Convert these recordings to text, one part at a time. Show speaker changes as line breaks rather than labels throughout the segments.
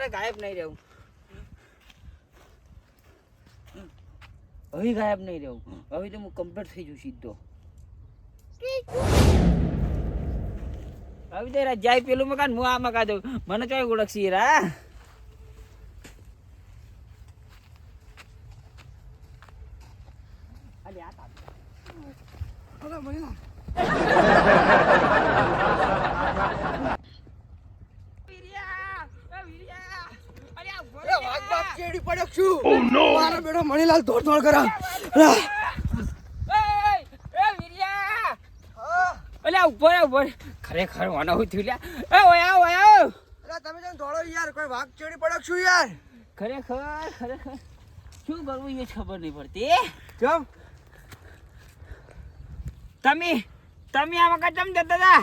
મારે ગાયબ નહીં રહેવું. હવે ગાયબ નહીં રહેવું. હવે તો હું કમ્પ્લીટ થઈ જઉં સીધો. હવે તો જાય પેલું મકાન હું આ મકા દઉં. મને ચોય ઓળખશી રા.
મણીલાલ દોડ દોડ કરા.
ખરેખર મને હું થયું લ્યા. ઓયા ઓયા
તમે જેમ દોડો યાર, કોઈ વાઘ ચેડી પડક છું યાર.
ખરેખર ખરેખર શું કરવું એ ખબર નહીં પડતી.
કેમ
તમે તમે આ વખત ચમ જતા હતા?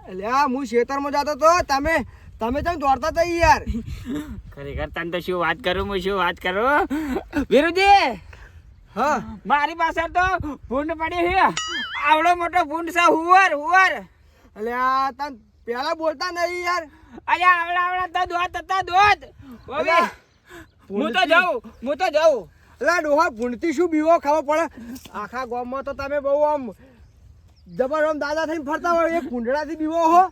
અલ્યા હું ખેતરમાં જતો તો, તમે કેમ દોડતા હતા યાર?
ખરેખર તને તો શું વાત કરું, હું શું વાત કરું. વીરુજી,
હા
મારી પાસે તો ભૂંડ પડી છે. આવડો મોટો ભૂંડ છે. હુવર હુવર.
અલ્યા તને પેલા બોલતા નહીં યાર.
અલ્યા આવડા આવડા તો દોત હતા દોત. હવે હું તો જાઉં.
અલ્યા ડોહા ભૂંડથી શું બીવો ખબર પડે? આખા ગામમાં તો તમે બહુ આમ જબર આમ દાદા થઈને ફરતા હોય, એક ભૂંડડાથી બીવો હો.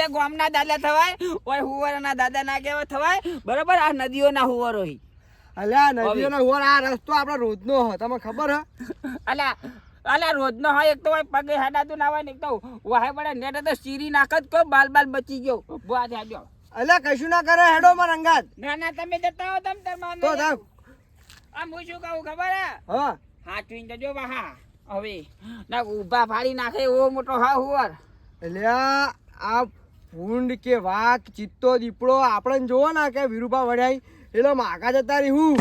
એ ગામના દાદા થવાય, ઓય હુવરના દાદા ના કહેવા થવાય. બરાબર, આ નદીઓના હુવર હોય.
અલ્યા નદીઓનો હોર, આ રસ્તો આપણા રોજનો હો, તમને ખબર હે?
અલ્યા રોજનો હોય. એક તો પગે હેડાતું ના હોય ને એક તો વાહે પડે નેટ તો સીરી નાખત કો બાલ બચી ગયો. બુઆ થાજો.
અલ્યા કશું ના કરે, હેડો માં રંગાત.
ના તમે જતા હો તમ તાર માન.
તો થાવ.
આ હું શું કહું ખબર હે?
હા
હાચવીને જજો વાહા. હવે ના ઊભા ફાડી નાખે એવો મોટો હા હુવર.
અલ્યા આ ભૂંડ કે વાઘ, ચિત્તો, દીપડો આપણે જોવો ને કે વિરુભા વડાઈ એલો માગા જતા રહી.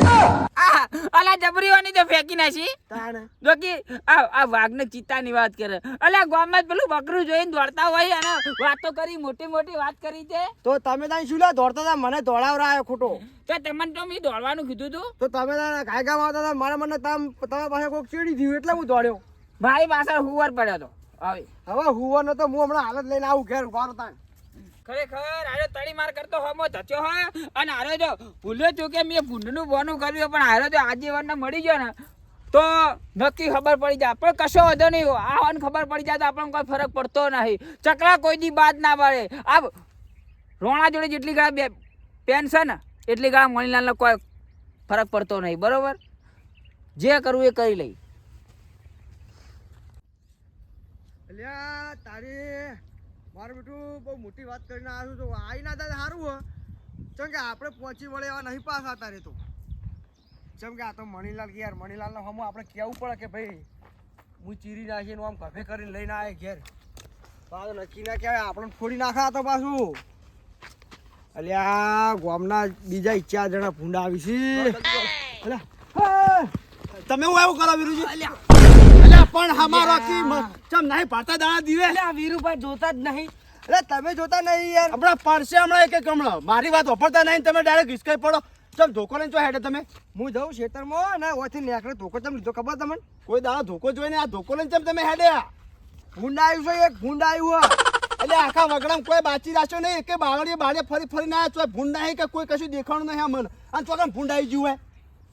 અલા જબરીઓની તો ફેંકી નાખી.
તાણે
જોકી આ વાઘને ચિત્તાની વાત કરે. અલ્યા ગામમાં જ પેલું બકરું જોઈને દોડતા હોય અને વાતો કરી, મોટી મોટી વાત કરી છે.
તો તમે ત્યાં શું લે દોડતા હતા? મને દોડાવરાયો ખોટો.
તો તમને તો મેં દોડવાનું કીધું તું.
તો તમે ગાયગામ આવતા હતા, મારા મને તમારા પાસે કોઈક ચીડી થયું એટલે હું દોડ્યો.
મારી પાછળ હુવર પડ્યો તો.
હવે હુવાનો તો હું હમણાં હાલત લઈને આવું ઘેર ઉભા હતા.
ખરેખર આરે તળી માર કરતો હોમો ધચ્યો હોય અને આરે જો ભૂલ્યો છું કે મેં ભૂંડનું બોનું કર્યું, પણ આરે જો આજીવનને મળી ગયો ને તો નક્કી ખબર પડી જાય. પણ કશો વધો નહીં. આ હોન ખબર પડી જાય તો આપણને કોઈ ફરક પડતો નહીં. ચકલા કોઈ દી બાદ ના પડે. આ રોણા જોડે જેટલી ગાળા પેન્શન એટલી ગાળા મણીલાલને કોઈ ફરક પડતો નહીં. બરોબર, જે કરવું એ કરી લઈ.
અલ્યા તારી મારું બેટું બહુ મોટી વાત કરીને આવ્યું તો આવી ના થાય સારું હો. ચમ કે આપણે પહોંચી વળે એવા નહીં પાસ હતા રે. તો ચમ કે આ તો મણીલાલ કે યાર, મણીલાલનો હમું આપણે કહેવું પડે કે ભાઈ હું ચીરી નાખીને આમ કફે કરીને લઈને આવે ઘેર. પાછું નક્કી ના કહેવાય, આપણને ફોડી નાખા તો પાછું. અલ્યા ગામના બીજા 4 જણા ભૂંડા આવી છે. તમે હું એવું કરો વીરુજી? પણ હમારો કી ચમ નહીં પાતા દાણા દીવે.
આ વીરુભાઈ જોતા જ નહીં.
અરે તમે જોતા નહીં યાર. હમણાં પડશે હમણાં એક હમણાં મારી વાત વાપરતા નહીં. તમે ડાયરેક્ટ હિસકાઈ પડો. ચમ ધોકો લઈને ચો હેડે તમે? હું જાઉં ખેતરમાં ને ઓથી નેકળે ધોકો ચમ લીધો ખબર તમને? કોઈ દાડો ધોકો જોઈને આ ધોકો લઈને ચમ તમે હેડે? ભૂંડ આવ્યું છે, એક ભૂંડ આવ્યું. એટલે આખા વગડામાં કોઈ બાચી રાખ્યો નહીં. કે બાવળીએ બાળે ફરી ના આવ્યા. ભૂંડ નહીં કે કોઈ કશું દેખાણું નહીં મને. અને ચોકમ ભૂંડ આવી ગયું હે.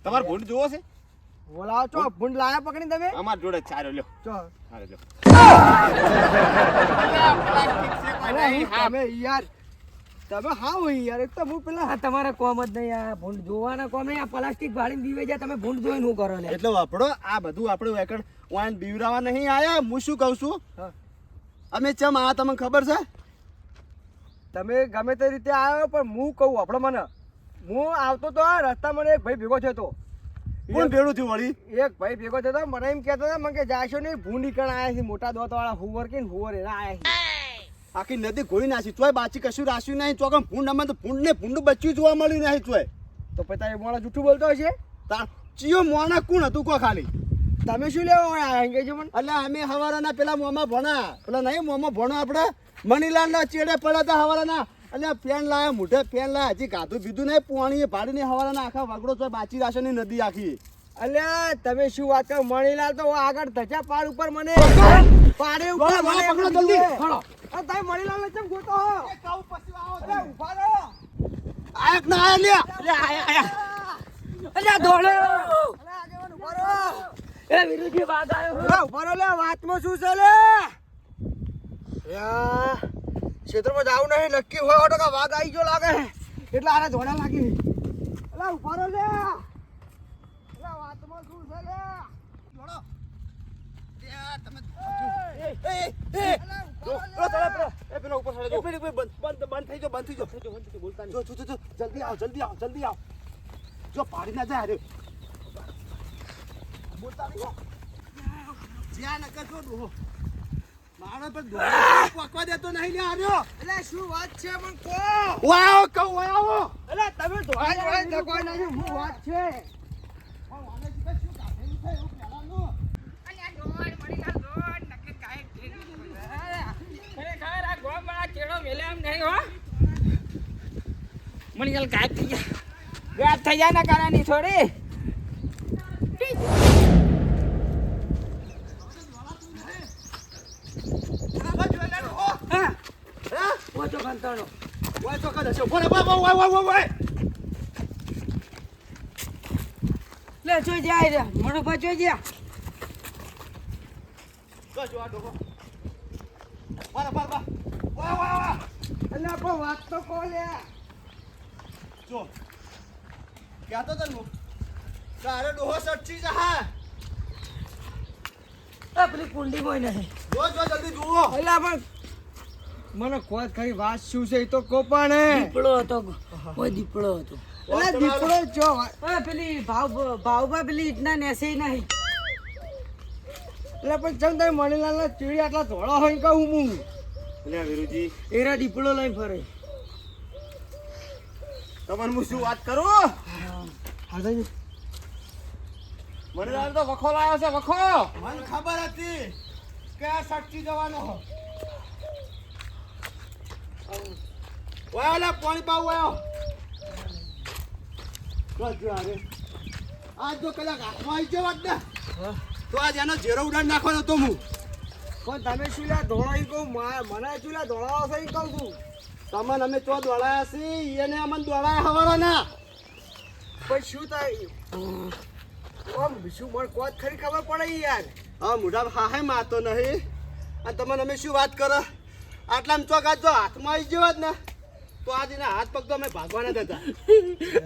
તમારે ભૂંડ જોવો છે? બોલાવો છો. ભૂંડ લાયા પકડી તમે? અમાર જોડે ચાર્યો લ્યો. ચો હારે લ્યો. તમે યાર તમે હા હોય યાર. એક તો હું પેલા
તમારા કોમ જ નહીં. આ ભૂંડ જોવાના કોમ નહીં. આ પ્લાસ્ટિક ભાડીને દીવે જાય. તમે ભૂંડ જોઈને શું કરો?
એટલે વાપડો આ બધું આપણે વેકણ વાન બીવરાવા નહીં આયા. હું શું કહું છું, અમે ચમ આ તમને ખબર છે? તમે ગમે તે રીતે આવ્યો પણ હું કહું આપણો મને. હું આવતો તો આ રસ્તા મને એક ભાઈ ભેગો થયો હતો. કોણ ભેળું થયું વળી? એક ભાઈ ભેગો થયો હતો. મને એમ કહેતો હતો મને કે જાશો નહીં, ભૂંડી કણ આવ્યા છે મોટા દોત વાળા હુવર કે હુવર એના આવ્યા છે. આખી નદી ઘોડી નાખી. ચોય બાચી કશું રાખ્યું નહીં. ચોકમ ભૂંડ અમે તો ભૂંડ ને ભૂંડ બચ્યું જોવા મળ્યું નહીં. ચોય તો પછી એ મોણા જૂઠું બોલતો હશે. ચિયો મોણા કોણ હતું કો ખાલી? તમે શું લેવા આવ્યા અંગેજો મને? એટલે અમે હવારાના પેલા મોમાં ભણા, પેલા નહીં મોમાં ભણો આપણે મણીલાલના ચેડે પડ્યા હતા હવારાના. એટલે પેન લાયા, મોઢે પેન લાયા, હજી ગાધું બીધું નહીં, પોણીએ ભાડીને હવારાના આખા વગડો તો બાચી રાશે ની નદી આખી. અલ્યા તમે શું વાત કરો? મણીલાલ તો આગળ ધજા પાડ ઉપર મને પાડે ઉપર મને પકડો જલ્દી. તમે મણીલાલ ને કેમ ગોતો હો? એ કાઉ પછી આવો. અરે ઉભા રહો. આયક ના આયા લ્યા.
અલ્યા આયા અલ્યા દોડો એ વિરુજી વાગ આવ્યો
ઉભા રહો લે, વાતમાં શું છે લે? યા ક્ષેત્રમાં જાવ નહીં, નક્કી હોય ઓટો કે વાઘ આવી ગયો લાગે એટલે આને ધોડા લાગી. અલા ઉભા રહો લે, અલા વાતમાં શું છે લે? દોડો. ત્યાં તમે પેલો ઉપર ચડે જો. બંધ થઈ જાઓ. બોલતા નહીં. જો જલ્દી આવ. જો પાડી ના જાય. બોલતા નહીં. જ્યાં નકર છો ડોહો. મારો પર દોડા પકવા દેતો નહીં લે આર્યો. એટલે શું વાત છે પણ કો. વાવ કહું વાવ. એટલે તમે ધોળા ધકોઈ નહીં હું વાત છે. પણ વાલે શું કાઢેલું છે એવું પહેલાનું.
અલ્યા દોડ મળી ગયો દોડ નકે કાય ખરેખર આ ગોમડા કેળો મેલે એમ નહીં હો મળી ગયો ગાયબ થઈ જાય ના કારણે થોડી
ઓછો કંટાળો. ઓછો કદ હશે. ઓય.
લે જોઈ જાય રે મોડો બચો જા
જો આ ડોહો. વાહ. વાહ. અલ્યા પણ વાત તો કો લે. જો કહેતો તને હું તારે ડોહો સચ્ચી છે હા.
એ પેલી કુંડી કોઈ નહીં
જો જલ્દી જુઓ.
અલ્યા પણ
મને કોઈ ખરી વાત શું છે એ તો કો પણ.
દીપડો હતો કોઈ દીપડો હતો
અલા દીપડો જો
ઓય પેલી ભાવબા પેલી ઇતના નેસે નહીં
એટલે પણ ચમ તમે મણીલાલના ચીડી આટલા ધોળા હોય કહું હું.
અલ્યા વીરુજી,
એરા દીપડો લઈને ફરે
તમને હું શું વાત કરું?
હા જઈ.
મને લાગે તો વખો લાવ્યો છે વખો.
મને ખબર હતી કે આ સચ્ચી જવાનો હો. ઓલા પાણી પાવ આવ્યો. જો અરે આજ તો કલાક હાથમાં આવી ગયો વાત ને તો આજ એનો ઝેરો ઉડાડ નાખવાનો હતો હું. પણ તમે શું લ્યા ધોળાઈ કહું મને શું લ્યા ધોળાવો છે કહું છું. તમને અમે ચો દોડાયા છીએ એને અમને દોડાયા હવારો ના. પણ શું થાય ઓમ શું મને કોત ખરી ખબર પડે યાર. હા મોઢા હાહે માતો નહીં અને તમને અમે શું વાત કરો આટલામાં ચોક આજ જો હાથમાં આવી ગયો ને તો આજ એના હાથ પગ તો અમે ભાગવાના જ હતા.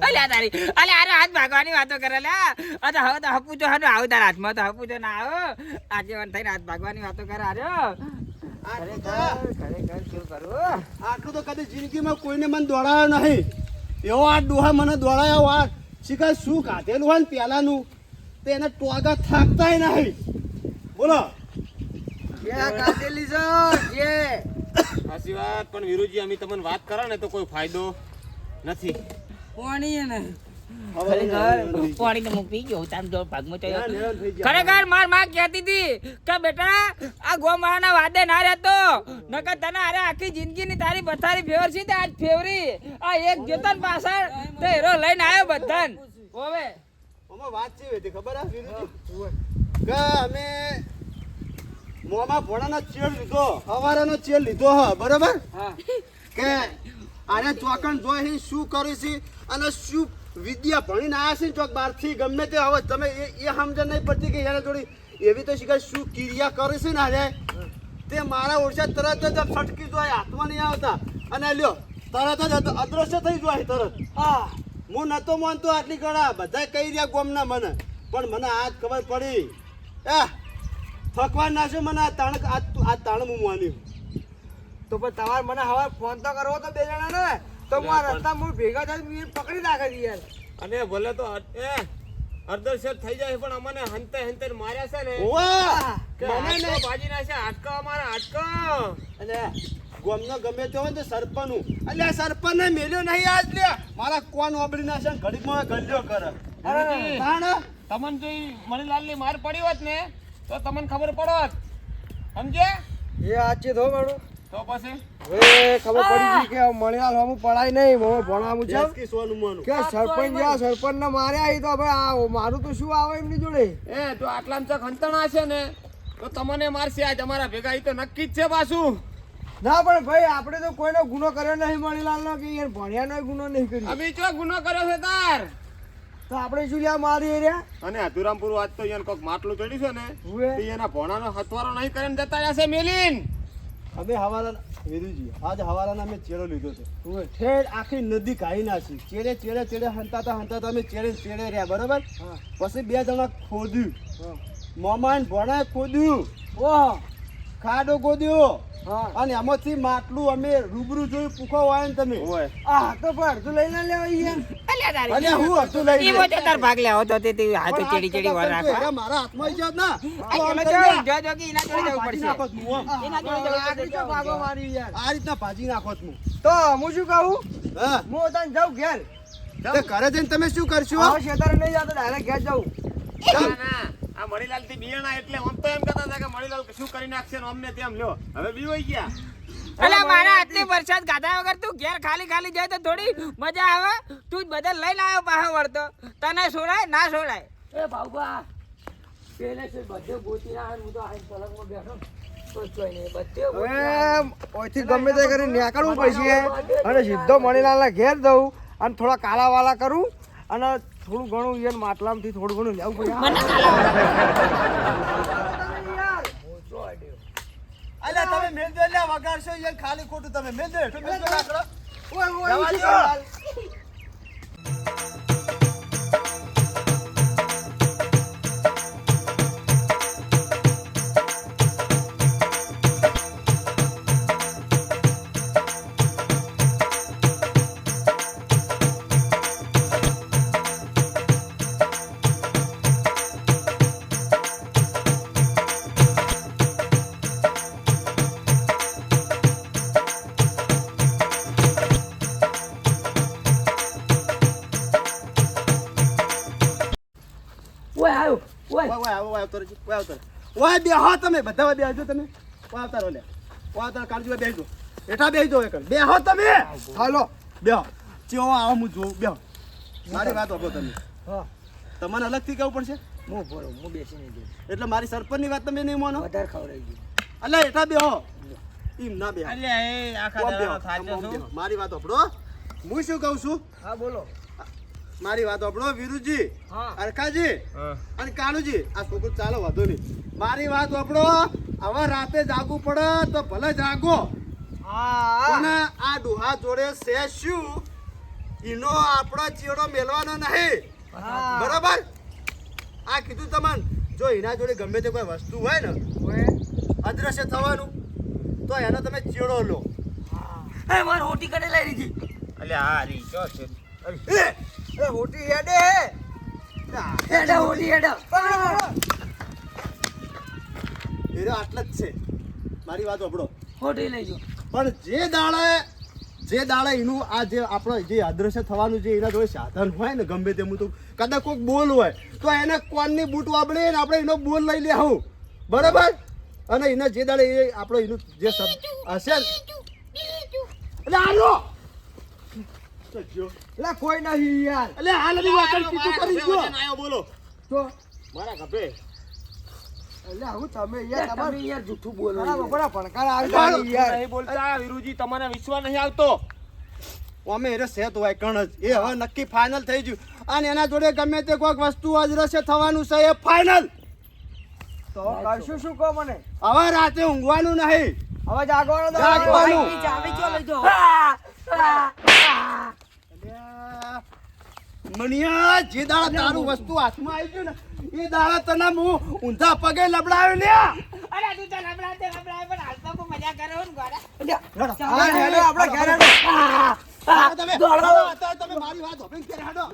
અલ્યા તારી અલ્યા આરે હાથ ભાગવાની વાતો કરે લે આ તો હવે તો હપુચો હનો આવ તાર હાથમાં તો હપુચો ના આવો આગેવાન થઈને હાથ ભાગવાની વાતો કરે આર્યો ખરેખર શું કરું
આટલું તો કદી જિંદગીમાં કોઈને મને દોડાયો નહીં. એવો આ ડોહા મને દોડાયો આ શીખર શું કાઢેલું હોય ને પહેલાનું તો એને ટોગા થાકતાય નહીં. બોલો કાઢેલી છે
સાચી વાત, પણ વીરુજી અમે તમને વાત કરો ને તો કોઈ ફાયદો નથી.
પાણી ને પાણી તો હું પી ગયો તાર જો ભાગમાં ચડ્યો ખરેખર માર માં કહેતી હતી કે બેટા આ ગોમાળાના વાદે ના રહેતો નકર તને અરે આખી જિંદગીની તારી બથારી ફેવર છે તે આજ ફેવરી આ એક જતન પાછળ તો હેરો લઈને આવ્યો બધાન હવે
આમાં વાત છે વેતી ખબર આ વીરુજી કે અમે મોમાં ભોળાનો ચેડ લીધો હવારાનો ચેડ લીધો હ બરાબર
હા
કે આને ચોકણ જોઈ શું કર્યું છે અને શું વિદ્યા ભણીને આવ્યા છે ને ચોક બહારથી ગમે તે હવે તમે એ સમજણ નહીં પડતી કે એને જોડી એવી તો શીખર શું ક્રિયા કરે છે ને આજે તે મારા ઓળશા તરત જ ફટકી જોય હાથમાં નહીં આવતા અને લ્યો તરત જ અદ્રશ્ય થઈ જાય તરત. હા હું નતો માનતો આટલી ગણા બધા કહી રહ્યા ગોમના મને પણ મને આજ ખબર પડી ફકવા નાશે મને આ તાણ હું માન્યું. તો પણ તમારે મને હવે ફોન તો કરવો તો બે જણા ને તો હું આ રસ્તામાં ભેગા થઈને પકડી નાખે યાર.
અને ભલે તો અર્ધશેર થઈ જાય પણ અમને હંતે હંતે માર્યા છે ને કે હાડકો ભાજી નાખ્યા હાડકો અમારા હાડકો.
અને ગોમનો ગમે તે હોય ને સરપંચનું એટલે સરપંચ ને મેલ્યો નહીં આજ લે મારા કોણ ઓબડી નાખે ઘડીમાં ગલ્યો કરે.
તમને જો મણીલાલ ની માર પડી હોત ને તો તમને ખબર પડોત સમજે.
એ આચે ધો મારું
તો પછી
હવે ખબર પડી ગઈ કે મણીલાલ હમું પડાય નહીં મોં ભણાવું છે કે સરપંચ ને માર્યા એ તો હવે મારું તો શું આવે એમની જોડે.
તો આટલામાં ચક હંતણા છે ને તો તમને મારશે આજ અમારા ભેગા એ તો નક્કી જ છે પાછું.
ના પણ ભાઈ આપણે તો કોઈનો ગુનો કર્યો નહીં મણીલાલનો કે યાર ભણ્યાનો ગુનો નહીં કર્યો.
અમે ચો ગુનો કર્યો છે તાર
તો આપણે શું લ્યા મારી રહ્યા
અને અધુરામપુર વાત તો યાર કોક માટલું ચડ્યું છે ને
હુએ
તે એના ભોણાનો હથવારો નહીં કરીને જતા રહ્યા છે મેલીન.
અમે હવાલા વેરુજી આજ હવાલાના અમે ચેડો લીધો છે હુએ ઠેર આખી નદી કાઢી નાખી ચેડે ચેડે ચેડે હંતાતા અમે ચેડે ચેડે રહ્યા બરાબર પછી બે જણા ખોદ્યું મોમાન ભોણાએ ખોદ્યું ઓહ ખાડો ખોદ્યો અને એમાંથી માટલું અમે રૂબરૂ જોયું પૂખો વાય ને તમે
ઓય
આ તો પણ અડધું લઈને લેવા યાર
અલ્યા તારી
અલ્યા હું અડધું લઈ
ઈ મોટો તાર ભાગ લેવો તો તે હાથે ચેડી ચેડી વાર રાખવા
મારા હાથમાં જ ના
આ ચલો જો જો કે એના જોડે જવું પડશે એના જોડે જવું પડશે
ભાગો મારી યાર આ રીતના ભાજી નાખો છું તો હું શું કહું હા હું તને જાઉં ઘેર તે ઘરે જઈને તમે શું કરશો આ શેતાર નહીં જાતો ડાયરેક્ટ ઘેર જાઉં
ના ના આ મણીલાલ થી બિયાણા એટલે આમ તો એમ કહેતા હતા કે મણીલાલ શું કરી નાખશે ને અમને તેમ લ્યો હવે બીવાઈ ગયા.
અલા મારા આટલી વરસાદ ગાધા વગર તું ઘેર ખાલી ખાલી જાય તો થોડી મજા આવે તું જ બધા લઈને આવ્યો પાછો વળતો તને છોડાય ના છોડાય
એ બાબા પેલે છે બધે ગોતી ના હું તો આ પલંગમાં બેઠો તો જોઈ નહીં બધે
હવે ઓયથી ગમે તે કરીને નીકળવું પડશે અને સીધો મણીલાલના ઘેર જવું અને થોડા કાલા વાલા કરું અને થોડું ઘણું યાર માટલામાંથી થોડું ઘણું લેવું પડે
મને
અલ્યા તમે મેલ દે લ્યા વગાડશો યાર ખાલી ખોટું તમે મેલ દે તો મેલ દે રાખડો ઓય ઓય
ઓય આવ્યો ઓય
ઓય બેહો તમે બધા બેહજો તમે ઓય આવતારો લે ઓય આવતારો કાળજી બેહજો એઠા બેહજો એક બેહો તમે હાલો બેહો ચેવો આવો હું જોઉં બેહો મારી વાત આપો તમે હા તમને અલગથી કેવું પડશે
હું બોલો હું બેસી નહીં દઉં
એટલે મારી સરપંચની વાત તમે નહીં માનો
વધારે ખવડાવી ગયું
અલ્યા એઠા બેહો ઈમ ના બેહો
અલ્યા એ આખા
ઓમ બેહો,
દાડો થાચો
ઓમ
છું.
બેહો. મારી વાત આપડો હું શું કહું છું
હા બોલો
મારી વાત આપડો વીરુજી
હા
અરખાજી
હા.
અને કાનુજી આ છોકરું ચાલો વાંધો નહીં મારી વાત આપડો હવે રાતે જાગવું પડે તો ભલે જાગો પણ આ ડોહા જોડે છે શું એનો આપણો ચેડો મેલવાનો નહીં બરાબર આ કીધું તમને જો એના જોડે ગમે તે કોઈ વસ્તુ હોય ને અદ્રશ્ય થવાનું તો એનો તમે ચેડો લો
એ માર હોટી કડે લઈ લીધી
અલ્યા આ રી ચો છે
એ હોટી હેડે
હેડા હોટી હેડા
એ આટલા જ છે મારી વાત સાંભળો
હોટી લઈ જો
પણ જે દાડે એનું આ જે આપણો જે અદ્રશ્ય થવાનું જે એના જોડે સાધન હોય ને ગમે તેમ તો કદાચ કોઈક બોલ હોય તો એને કોનની બૂટ વાપરે ને આપણે એનો બોલ લઈ લે હું બરાબર અને એના જે દાડે એ આપણો એનું જે શબ્દ હશે ને એટલે હાલો એટલે કોઈ નહીં યાર એટલે હાલ વાત કીધું કરી ગયો
આયો બોલો
તો
મારા ગભે
એટલે હું તમે યાર
તમે યાર જૂઠું બોલો
તમારા બપોરા ભણકાર આવી યાર
નહીં બોલતા વિરુજી તમને વિશ્વાસ નહીં આવતો
અમે એને સેટ હોય કણ જ એ હવે નક્કી ફાઇનલ થઈ ગયું અને એના જોડે ગમે તે કોઈક વસ્તુ અદ્રશ્ય થવાનું છે એ ફાઇનલ તો કરશું શું કહો મને હવે રાતે ઊંઘવાનું નહીં હવે જાગવાનું
ચાવી ચો લઈ જો
મનિયા જે દાડા તારું વસ્તુ હાથમાં આવી ગયું ને એ દાડા તને હું ઊંધા પગે લબડાવ્યો ને
અરે તું તો લબડાતે લબડાય પણ હાલ તો કોઈ મજા કરે ને ગોડા
આપણે ઘેર હેડો
તમે
તમે મારી વાત સાંભળીને ઘેર હેડો